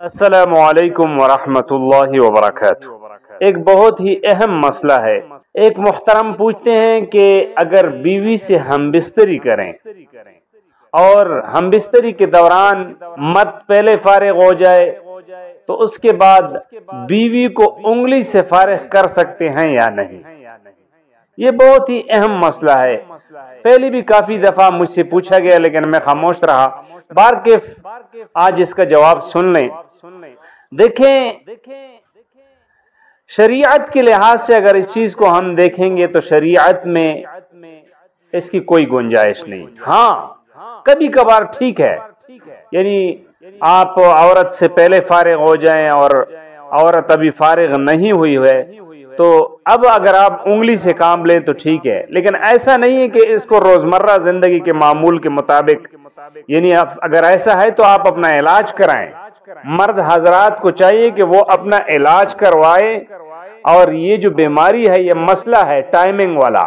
السلام علیکم ورحمۃ اللہ وبرکاتہ۔ ایک بہت ہی اہم مسئلہ ہے۔ ایک محترم پوچھتے ہیں کہ اگر بیوی سے ہم بستری کریں اور ہم بستری کے دوران مرد پہلے فارغ ہو جائے تو اس کے بعد بیوی کو انگلی سے فارغ کر سکتے ہیں یا نہیں؟ یہ بہت ہی اہم مسئلہ ہے۔ پہلے بھی کافی دفعہ مجھ سے پوچھا گیا لیکن میں خاموش رہا۔ بارکیف آج اس کا جواب سن لیں۔ دیکھیں، شریعت کے لحاظ سے اگر اس چیز کو ہم دیکھیں گے تو شریعت میں اس کی کوئی گنجائش نہیں۔ ہاں، کبھی کبھار ٹھیک ہے، یعنی آپ عورت سے پہلے فارغ ہو جائیں اور عورت ابھی فارغ نہیں ہوئی ہے تو اب اگر آپ انگلی سے کام لیں تو ٹھیک ہے، لیکن ایسا نہیں ہے کہ اس کو روزمرہ زندگی کے معمول کے مطابق، یعنی اگر ایسا ہے تو آپ اپنا علاج کرائیں۔ مرد حضرات کو چاہیے کہ وہ اپنا علاج کروائے اور یہ جو بیماری ہے، یہ مسئلہ ہے ٹائمنگ والا،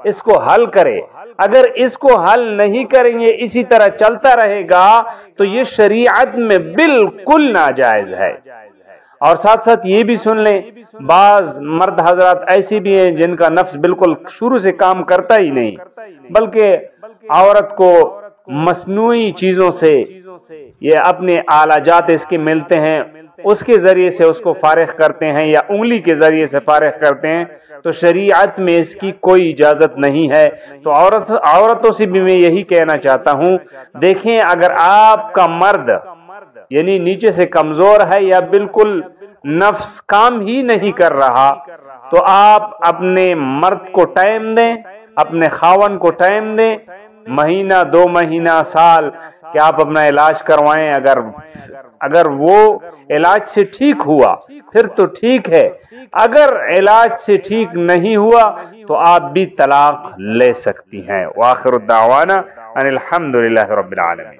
اس کو حل کرے۔ اگر اس کو حل نہیں کریں گے، اسی طرح چلتا رہے گا تو یہ شریعت میں بالکل ناجائز ہے۔ اور ساتھ ساتھ یہ بھی سن لیں، بعض مرد حضرات ایسے بھی ہیں جن کا نفس بالکل شروع سے کام کرتا ہی نہیں، بلکہ عورت کو مصنوعی چیزوں سے، یہ اپنے آلہ جات اس کے ملتے ہیں، اس کے ذریعے سے اس کو فارغ کرتے ہیں یا انگلی کے ذریعے سے فارغ کرتے ہیں، تو شریعت میں اس کی کوئی اجازت نہیں ہے۔ تو عورتوں سے بھی میں یہی کہنا چاہتا ہوں، دیکھیں اگر آپ کا مرد یعنی نیچے سے کمزور ہے یا بالکل نفس کام ہی نہیں کر رہا تو آپ اپنے مرد کو ٹائم دیں، اپنے خاوند کو ٹائم دیں، مہینہ، 2 مہینہ، سال، کہ آپ اپنا علاج کروائیں۔ اگر وہ علاج سے ٹھیک ہوا پھر تو ٹھیک ہے، اگر علاج سے ٹھیک نہیں ہوا تو آپ بھی طلاق لے سکتی ہیں۔ وآخر الدعوانا ان الحمدللہ رب العالمین۔